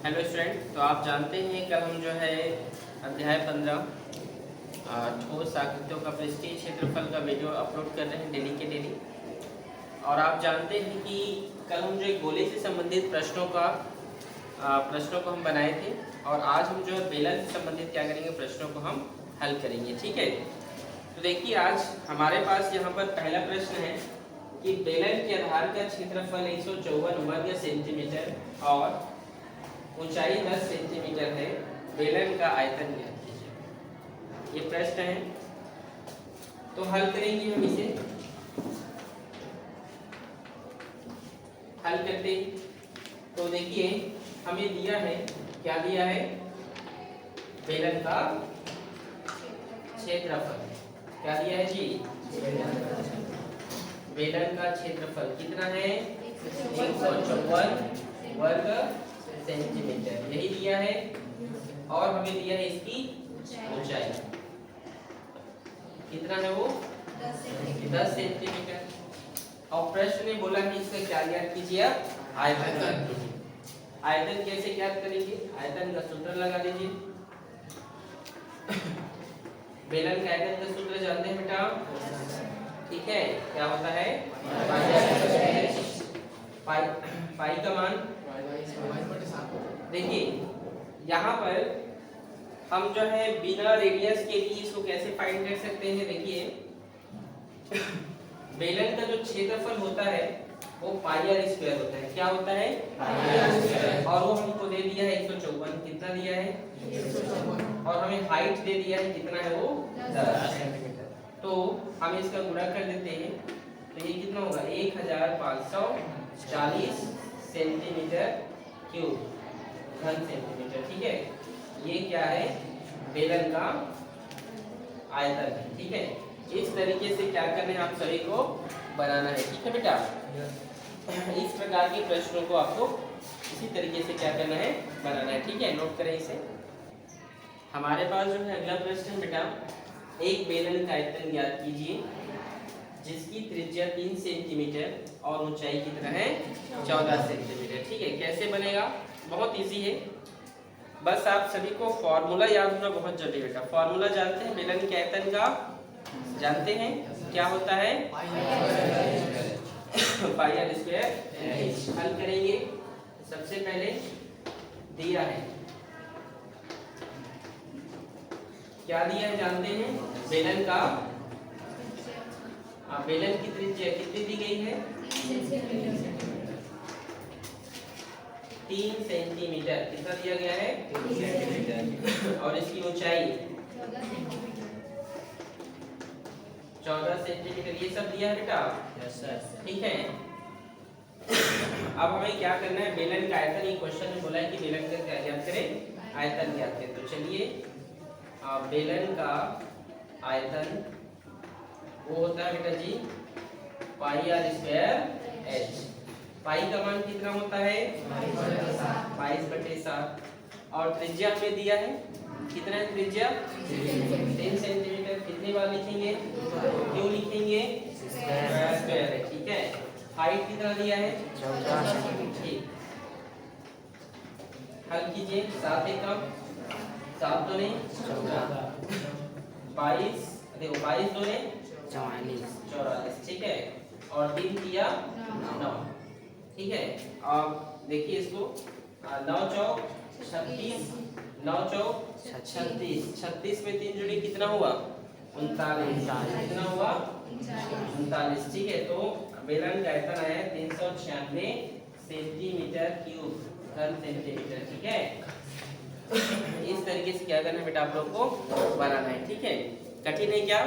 Hello student, तो आप जानते हैं कल हम जो है अध्याय 15 ठोस आकृतियों का पृष्ठीय क्षेत्रफल का वीडियो अपलोड कर रहे हैं डेली के डेली। और आप जानते हैं कि कल हम जो एक गोले से संबंधित प्रश्नों को हम बनाए थे, और आज हम जो है बेलन से संबंधित क्या करेंगे, प्रश्नों को हम हल करेंगे। ठीक है, तो देखिए आज हमारे पास यहाँ पर पहला प्रश्न है कि बेलन के आधार का क्षेत्रफल 154 वर्ग सेंटीमीटर और ऊंचाई 10 सेंटीमीटर है, बेलन का आयतन ज्ञात कीजिए। ये प्रश्न है, तो हल करेंगे हम इसे। हल करते हैं तो देखिए हमें दिया है, क्या दिया है, बेलन का क्षेत्रफल। क्या दिया है जी? बेलन का क्षेत्रफल कितना है? 154 वर्ग सेंटीमीटर, यही दिया है। और हमें दिया है इसकी ऊंचाई कितना है, वो 10 सेंटीमीटर। और प्रश्न ने बोला है इसका क्या ज्ञात कीजिए, आयतन ज्ञात कीजिए। आयतन कैसे ज्ञात करेंगे? आयतन का सूत्र लगा दीजिए। बेलन का आयतन का सूत्र जानते हैं बेटा? ठीक है, क्या होता है? पाई का मान, देखिए यहाँ पर हम जो है बिना रेडियस के लिए इसको कैसे फाइंड कर सकते हैं। देखिए बेलन का जो क्षेत्रफल होता है वो पाई आर स्क्वायर होता है। क्या होता है? पाई आर स्क्वायर। और वो हमको दे दिया है 154, कितना दिया है? 154। और हमें हाइट दे दिया है, कितना है वो? 10 सेंटीमीटर। तो हम इसका गुणा कर देते हैं, तो ये कितना होगा? 1540 सेंटीमीटर क्यूब घन सेंटीमीटर। ठीक है, ये क्या है? बेलन का आयतन है। ठीक है, इस तरीके से क्या करना है, आप सभी को बनाना है। ठीक है बेटा, इस प्रकार के प्रश्नों को आपको इसी तरीके से क्या करना है, बनाना है। ठीक है, नोट करें इसे। हमारे पास जो है अगला प्रश्न है बेटा, एक बेलन का आयतन ज्ञात कीजिए जिसकी त्रिज्या 3 सेंटीमीटर और ऊंचाई कितना है? 14 सेंटीमीटर। ठीक है, कैसे बनेगा? बहुत इजी है, बस आप सभी को फॉर्मूला याद होना बहुत जरूरी बेटा। फॉर्मूला जानते हैं बेलन के आयतन का? जानते हैं क्या होता है? पाई आर स्क्वायर। हल करेंगे, सबसे पहले दिया है, क्या दिया है जानते हैं? बेलन का, बेलन की त्रिज्या कितनी दी गई है? 3 सेंटीमीटर। कितना दिया गया है? 3 सेंटीमीटर। और इसकी ऊंचाई 14 सेंटीमीटर। ये सब दिया है बेटा? Yes sir. ठीक है, अब हमें क्या करना है, बेलन का आयतन। ये क्वेश्चन में बोला है कि बेलन का क्या ज्ञात करें? आयतन ज्ञात करें। तो चलिए, बेलन का आयतन वो होता है बेटा जी पाई आर स्क्वायर एच। पाई का मान कितना होता है? 22/7। और त्रिज्या हमें दिया है, कितना है त्रिज्या? 3 सेंटीमीटर। कितनी बार लिखेंगे? क्यों लिखेंगे? स्क्वायर है। ठीक है, हाइट कितना दिया है? 14 सेंटीमीटर। हल कीजिए, 7 एकम 7 दूने 22, देखो 22 दूने 44। ठीक है, और 3 किया 9। ठीक है, अब देखिए इसको, 9 चौक 36, 9 चौक 36, 36 में 3 जुड़ी, कितना हुआ? 39। कितना हुआ? 39। ठीक है, तो बेलन का आयतन आया 396 सेंटीमीटर क्यूब घन सेंटीमीटर। ठीक है, इस तरीके से क्या करना है बेटा, आप लोग को बनाना है। ठीक है, कठिन है क्या?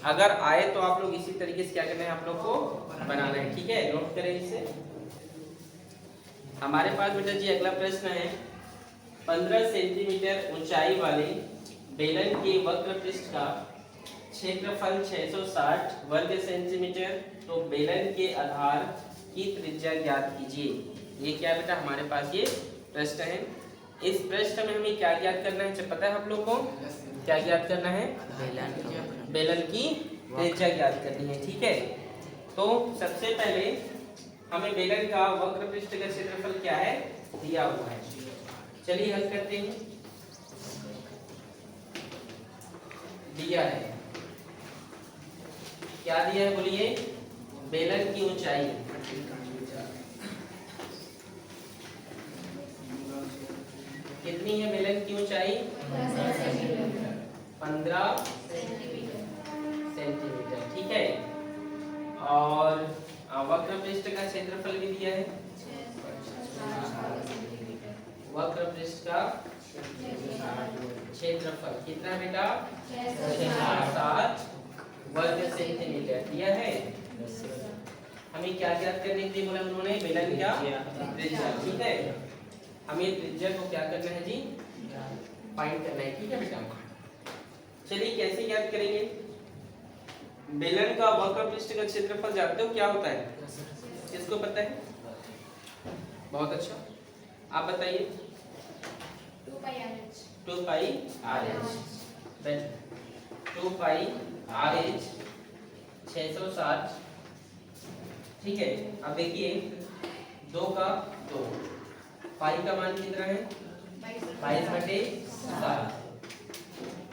अगर आए तो आप लोग इसी तरीके से क्या करना है, आप लोग को बनाना है। ठीक है, नोट करें इसे। हमारे पास बेटा जी अगला प्रश्न है, 15 सेंटीमीटर ऊंचाई वाले बेलन के वक्र पृष्ठ का क्षेत्रफल 660 वर्ग सेंटीमीटर, तो बेलन के आधार की त्रिज्या ज्ञात कीजिए। ये क्या बेटा हमारे पास ये प्रश्न है। इस प्रश्न में हमें क्या ज्ञात करना है, पता है आप लोग को? क्या ज्ञात करना है? बेलन की त्रिज्या ज्ञात करनी है। ठीक है, तो सबसे पहले हमें बेलन का वक्र पृष्ठ का क्षेत्रफल क्या है दिया हुआ है। चलिए हल करते हैं। दिया है, क्या दिया है बोलिए? बेलन की ऊंचाई कितनी है? बेलन की ऊंचाई 15 सेंटीमीटर, ठीक है। और वक्र पृष्ठ का क्षेत्रफल भी दिया है। वक्र पृष्ठ का क्षेत्रफल कितना है बेटा? 60 वर्ग सेंटीमीटर दिया है। हमें क्या ज्ञात करने के लिए बोला उन्होंने? बेलन का त्रिज्या, ठीक है। हमें त्रिज्या को क्या करना है जी? फाइंड करना है, ठीक है बेटा। चलिए कैसे ज्ञात करेंगे? बेलन का वक्र पृष्ठ का क्षेत्रफल जानते हो क्या होता है? किसको पता है? बहुत अच्छा, आप बताइए। 2 पाई RH 2 पाई RH, 2 पाई RH 660, ठीक है। अब देखिए 2 का 2, पाई का मान कितना है? 22/7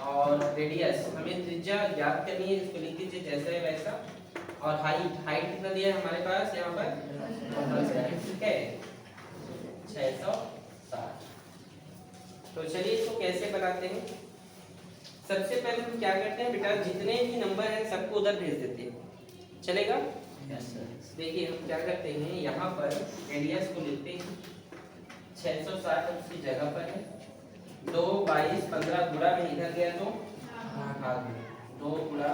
और रेडियस हमें त्रिज्या ज्ञात करनी है, इसको लिख दीजिए जैसा है वैसा। और हाइट कितना दिया है हमारे पास यहाँ पर? ठीक है 660। तो चलिए इसको कैसे बनाते हैं? सबसे पहले हम क्या करते हैं बेटा, जितने भी नंबर हैं सबको उधर भेज देते हैं, चलेगा? देखिए हम क्या करते हैं, यहाँ पर रेडियस को लिखते हैं 660 उसकी जगह पर है। 2 22 15 गुणा में इधर गया तो भाग 2 गुणा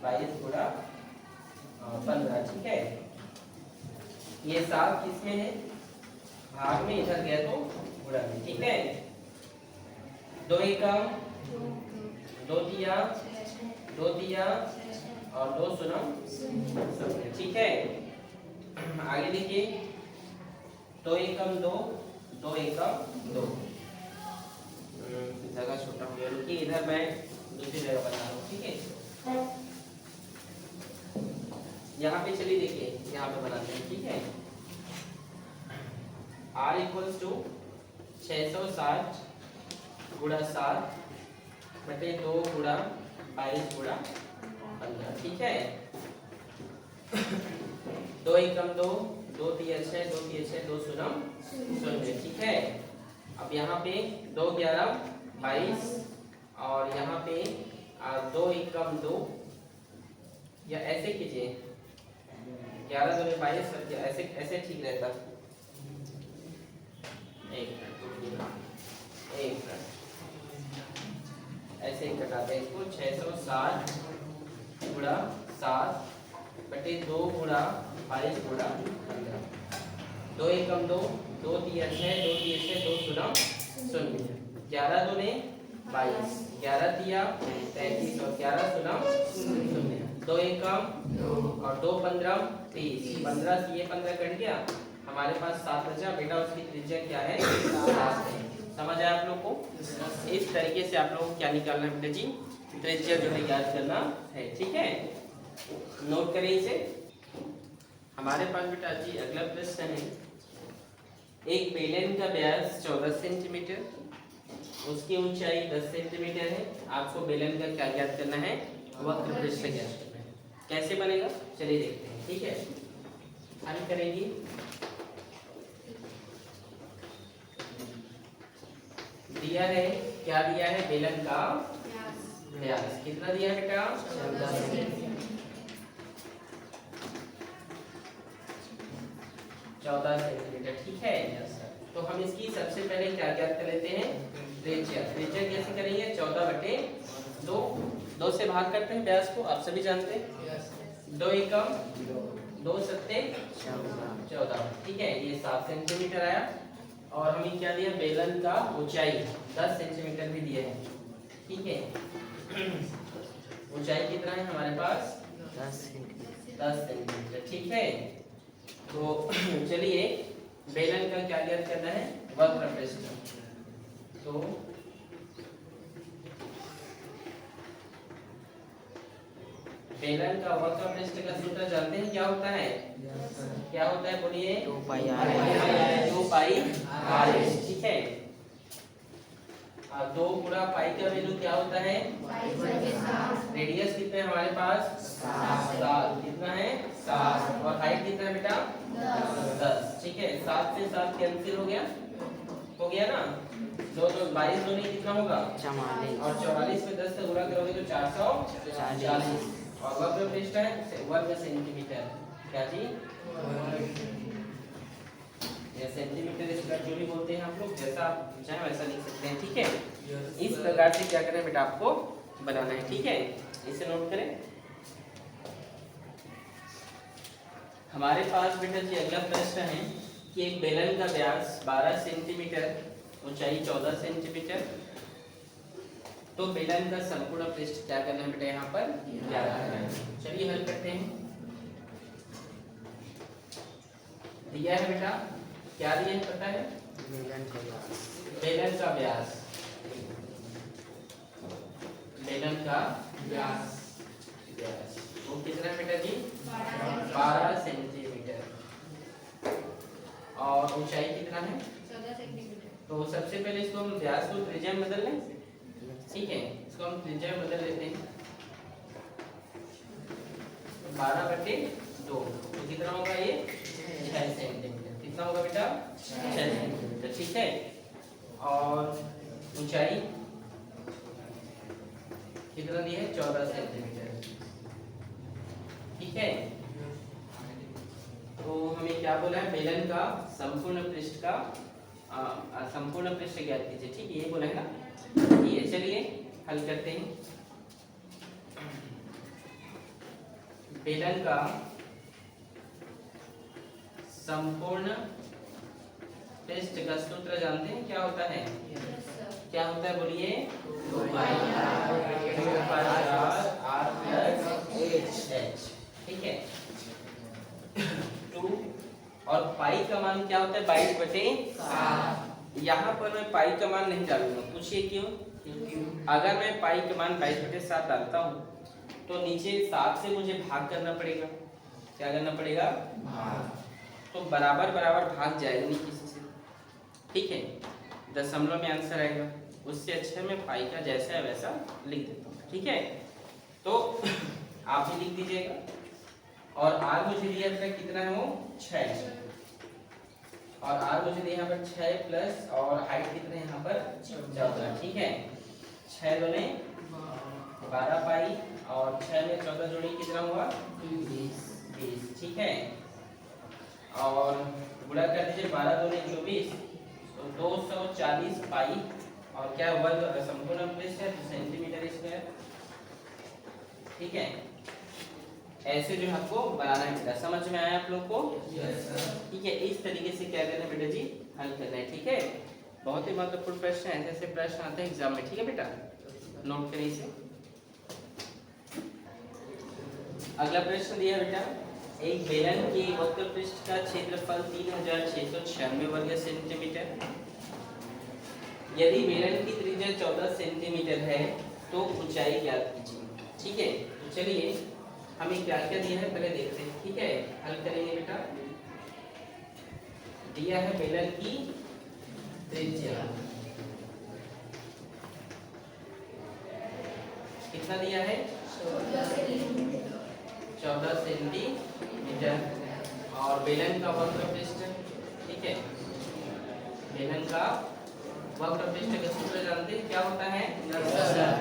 22 गुणा 15, ठीक है। ये 7 किसमें है? भाग में, इधर गया तो गुणा में, ठीक है। 2 एकम 2 तिया 2 तिया और 2 शून्य, ठीक है। आगे देखिए 2 एकम 2 2 एकम 2, जगह छोटा हो गया, रुकिए इधर मैं दूसरी जगह बना रहा हूँ, ठीक है। यहाँ पे चलिए देखिए, यहाँ पे बनाते हैं, ठीक है। R इक्वल्स टू 660 गुणा 7 बटे 2 गुणा 22 गुणा 15, ठीक है। 2 एकम 2 2 तिया 6 2 तिया 6 2 शून्य 0, ठीक है। अब यहाँ पे 2 11 22 और यहाँ पे 2 एकम 2, या ऐसे कीजिए 11 2 22, ऐसे ऐसे ठीक रहता। एक ऐसे ही कटाते हैं इसको। 660 गुणा 7 बटे 2 गुणा 22 गुणा 15, 2 एकम 2 2 तिया 6 2 तिया 6 2 शून्य 11 दूने 22 11 तिया 33 और 11 शून्य 2 एकम और 2 15 30, 15 से ये 15 कट गया, हमारे पास 7 बचा बेटा। उसकी त्रिज्या क्या है? 7 है। समझ आया आप लोग को? इस तरीके से आप लोगों को क्या निकालना है बेटा जी? त्रिज्या जो है याद करना है, ठीक है। नोट करें इसे। हमारे पास बेटा जी अगला प्रश्न है, एक बेलन का व्यास 14 सेंटीमीटर, उसकी ऊंचाई 10 सेंटीमीटर है। आपको बेलन का क्या ज्ञात करना है? वक्र पृष्ठ ज्ञात करना है। कैसे बनेगा चलिए देखते हैं, ठीक है। हल करेंगे। दिया है, क्या दिया है? बेलन का व्यास कितना दिया है बेटा? 14 सेंटीमीटर, ठीक है। तो हम इसकी सबसे पहले क्या ज्ञात कर लेते हैं? त्रिज्या। त्रिज्या कैसे करेंगे? 14/2, 2 से भाग करते हैं व्यास को, आप सभी जानते हैं। 2 एकम 2 सत्ते 14, ठीक है। ये 7 सेंटीमीटर आया। और हमें क्या दिया? बेलन का ऊंचाई 10 सेंटीमीटर भी दिया है, ठीक है। ऊंचाई कितना है हमारे पास? 10 सेंटीमीटर, ठीक है। तो चलिए बेलन का क्या ज्ञात करना है? वक्र पृष्ठ। तो बेलन का वक्र पृष्ठ का सूत्र जानते हैं क्या होता है? क्या होता है बोलिए? 2 पाई RH, ठीक है। 2 गुणा पाई का वैल्यू क्या होता है? रेडियस कितने हैं हमारे पास? 7। कितना है? 7। और हाइट कितना है बेटा? 10। ठीक है, 7 से 7 कैंसिल हो गया ना। 2 2 22 दूनी कितना होगा? 44। और 44 में 10 से गुणा करोगे तो 440। और वर्ग पृष्ठ है वर्ग सेंटीमीटर। क्या जी? या सेंटीमीटर स्क्वायर जो भी बोलते हैं आप लोग, जैसा आप चाहें वैसा लिख सकते हैं। ठीक है, इस प्रकार से क्या करना है बेटा आपको बनाना है। ठीक है, इसे नोट करें। हमारे पास बेटा जी अगला प्रश्न है कि एक बेलन का व्यास 12 सेंटीमीटर, ऊंचाई 14 सेंटीमीटर, तो बेलन का संपूर्ण पृष्ठ क्या करना है बेटा यहाँ पर? 11 है। चलिए हल करते हैं। दिया है बेटा, क्या दिया है पता है? बेलन का व्यास। बेलन का व्यास वो कितना है बेटा जी? 12 सेंटीमीटर। और ऊंचाई कितना है? 14 सेंटीमीटर। तो सबसे पहले इसको हम व्यास को त्रिज्या में बदल लें। ठीक है, इसको हम त्रिज्या में बदल लेते हैं। 12/2 तो कितना होगा ये? 6 सेंटीमीटर। कितना होगा बेटा? 6 सेंटीमीटर। ठीक है, और ऊंचाई कितना दी है? 14 सेंटीमीटर। ठीक है, तो हमें क्या बोला है? बेलन का संपूर्ण पृष्ठ का संपूर्ण पृष्ठ ज्ञात कीजिए। ठीक है, ये बोला है ना। ये चलिए हल करते हैं। बेलन का संपूर्ण पृष्ठ का सूत्र जानते हैं क्या होता है? क्या होता है बोलिए? 2 पाई r प्लस h। ठीक है, 2 और पाई का मान क्या होता है? 22/7। यहाँ पर मैं पाई का मान नहीं डालूंगा, पूछिए क्यों? अगर मैं पाई का मान 22/7 डालता हूँ तो नीचे 7 से मुझे भाग करना पड़ेगा। क्या करना पड़ेगा? तो बराबर बराबर भाग जाएगा नहीं किसी से। ठीक है, दशमलव में आंसर आएगा। उससे अच्छा मैं पाई का जैसा है वैसा लिख देता हूँ। ठीक है, तो आप भी लिख दीजिएगा। और r मुझे दिया था कितना है? वो 6। और r मुझे दिया यहाँ पर 6 प्लस और हाइट कितने यहाँ पर? 14। ठीक है, 6 दूनी 12 पाई और 6 में 14 जोड़ी कितना हुआ? 20। ठीक है, और गुणा कर दीजिए 12 दूनी 24 तो 240 पाई। और क्या वर्ग संपूर्ण पृष्ठ है तो सेंटीमीटर स्क्वायर। ठीक है, ऐसे जो आपको बनाना है बेटा। समझ में आया आप लोग को? ठीक है, इस तरीके से क्या करना है बेटा जी? हल करना है। ठीक है, बहुत ही महत्वपूर्ण प्रश्न है। ऐसे प्रश्न आते हैं एग्जाम में। ठीक है बेटा, नोट करिए इसे। अगला प्रश्न दिया बेटा, एक बेलन के वक्र पृष्ठ का क्षेत्रफल 3696 वर्ग सेंटीमीटर। यदि बेलन की त्रिज्या 14 सेंटीमीटर है तो ऊंचाई ज्ञात कीजिए। ठीक है, तो चलिए हमें क्या क्या दिया है पहले देखते हैं। ठीक है, हल करेंगे बेटा। दिया है बेलन की त्रिज्या कितना दिया है? 14 सेंटीमीटर। और बेलन का वक्र पृष्ठ। ठीक है, बेलन का वक्र पृष्ठ का सूत्र जानते हैं क्या होता है?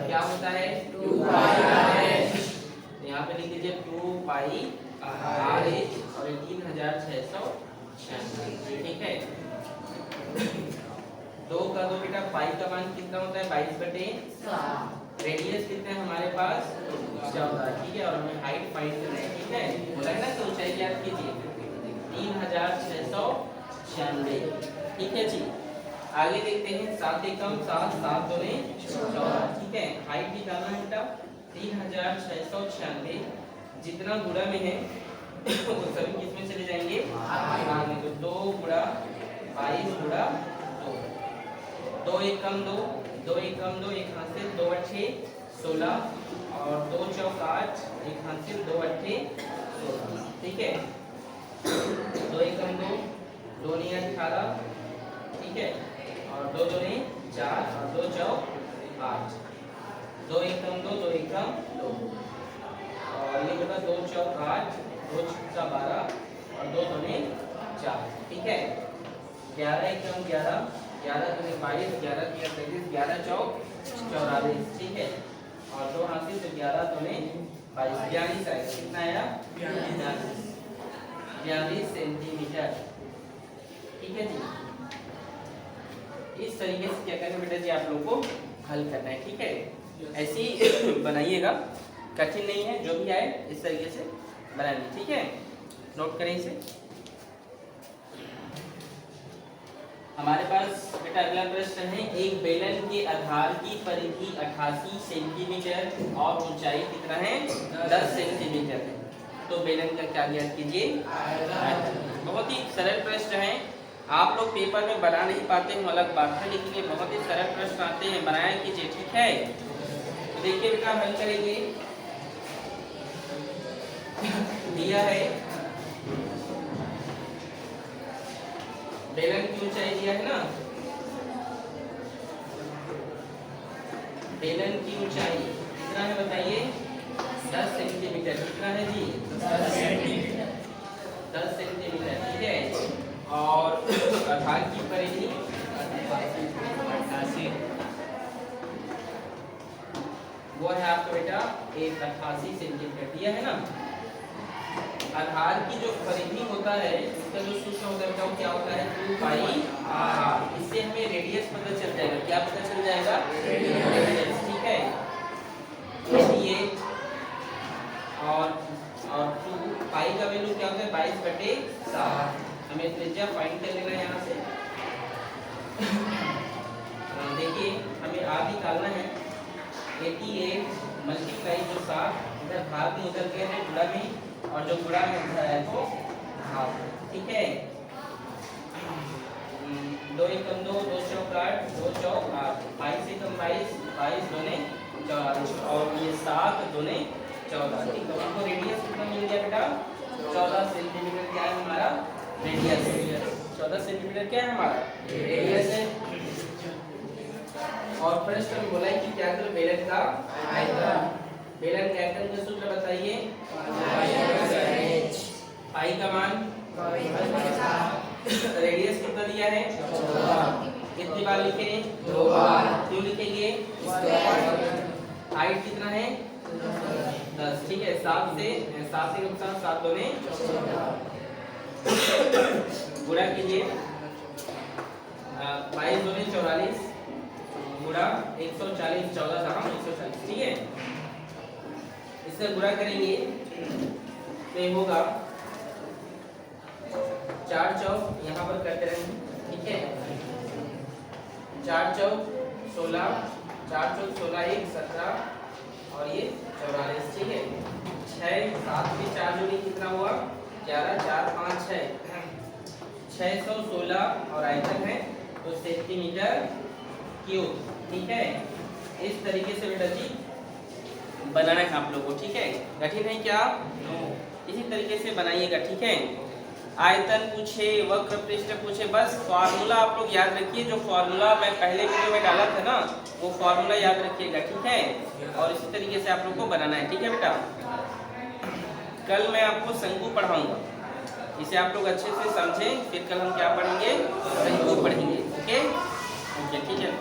क्या होता है? 2 पाई r। यहाँ पे लिख दीजिए 2 पाई r और 3696। ठीक है, 2 का 2 बेटा पाई का मान कितना होता है? 22/7। रेडियस कितने हैं हमारे पास? 14। ठीक है, और हमें हाइट फाइंड करना है। ठीक है, बोला है ना कि ऊंचाई ज्ञात कीजिए 3696। ठीक है जी, आगे देखते हैं। 7 एकम 7 7 दूनी 14। ठीक है, हाइट निकालना है बेटा 3696। जितना गुणा में है वो सभी किस में चले जाएंगे? भाग में। तो 2 गुणा 22 गुणा 2। 2 एकम 2 2 एकम 2 एक हाथ से 2 8 16 और 2 चौक 8 एक हाथ से 2 8 16। ठीक है, 2 एकम 2 2 9 18। ठीक है, और 2 2 9 4 और 2 चौक 8, 2 एकम 2, 2 एकम 2, और ये होगा 2 चौक 8, 2 छक्का 12 और 2 दूने 4, ठीक है। 11 एकम 11, 11 दूने 22, 11 तिया 33, 11 चौक 44, ठीक है। और 2 हाथ से 11 दूने 22, 42 आएगा। कितना आया? 42 सेंटीमीटर, ठीक है जी। इस तरीके से क्या करना बेटा जी, आप लोगों को हल करना है, ठीक है। ऐसे ही बनाइएगा, कठिन नहीं है, जो भी आए इस तरीके से बनाएंगे, ठीक है। नोट करें इसे। हमारे पास बेटा अगला प्रश्न है, एक बेलन के आधार की परिधि 88 सेंटीमीटर और ऊंचाई कितना है? 10 सेंटीमीटर है। तो बेलन का क्या ज्ञात कीजिए? बहुत ही सरल प्रश्न है। आप लोग पेपर में बना नहीं पाते हैं अलग बात है, लेकिन ये बहुत ही सरल प्रश्न आते हैं, बनाया कीजिए, ठीक है। तो देखिए बेटा हल करेंगे। दिया है बेलन की ऊंचाई दिया है ना, बेलन की ऊंचाई कितना है बताइए? 10 सेंटीमीटर। कितना है जी? 10 सेंटीमीटर, 10 सेंटीमीटर, ठीक है। और आधार की परिधि 88, वो है आपका बेटा 88 सेंटीमीटर दिया है ना। आधार की जो परिधि होता है उसका जो सूत्र होता है वो क्या होता है? 2 पाई r। इससे हमें रेडियस पता चल जाएगा। क्या पता चल जाएगा? रेडियस, ठीक है। ये और 2 पाई का वैल्यू क्या होता है? 22/7। हमें त्रिज्या फाइंड कर लेना है यहाँ से। देखिए हमें r निकालना है। 88 मल्टीप्लाई जो 7 इधर भाग में उधर गए हैं गुणा में, और जो गुणा में उधर है तो भाग, ठीक है। 2 एकम 2, 2 चौक 8, 2 चौक 8, 22 एकम 22, 22 दूने 44, और ये 7 दूने 14, ठीक है। हमको रेडियस कितना मिल गया बेटा? 14 सेंटीमीटर। क्या है हमारा? रेडियस। 14 सेंटीमीटर क्या है हमारा? रेडियस है। और प्रश्न में बोला है कि क्या करो? बेलन का आयतन। बेलन के आयतन का सूत्र बताइए। पाई का मान, रेडियस कितना दिया है? 14। कितनी बार लिखें? 2 बार। क्यों लिखेंगे? हाइट कितना है? 10, ठीक है। 7 से नुकसान 7 दूने 14, गुणा कीजिए। 22 दूने 44 गुणा 140, 14 जहाँ 140, ठीक है। इससे गुणा करेंगे तो ये होगा 4 चौक, यहाँ पर करते रहेंगे, ठीक है। 4 चौक 16, 4 चौक 16, 1 17 और ये 44, ठीक है। 6 7 के 4 जोड़ी कितना हुआ? 11, 4 5 6, 616 और आयतन है तो सेंटीमीटर क्यूब, ठीक है। इस तरीके से बेटा जी बनाना है आप लोगों को, ठीक है। कठिन है क्या? इसी तरीके से बनाइएगा, ठीक है। आयतन पूछे, वक्र पृष्ठ पूछे, बस फॉर्मूला आप लोग याद रखिए। जो फॉर्मूला मैं पहले वीडियो में डाला था ना, वो फॉर्मूला याद रखिएगा, ठीक है। और इसी तरीके से आप लोग को बनाना है, ठीक है बेटा। कल मैं आपको शंकु पढ़ाऊंगा, इसे आप लोग अच्छे से समझें। फिर कल हम क्या पढ़ेंगे? शंकु पढ़ेंगे, ओके ओके, ठीक है।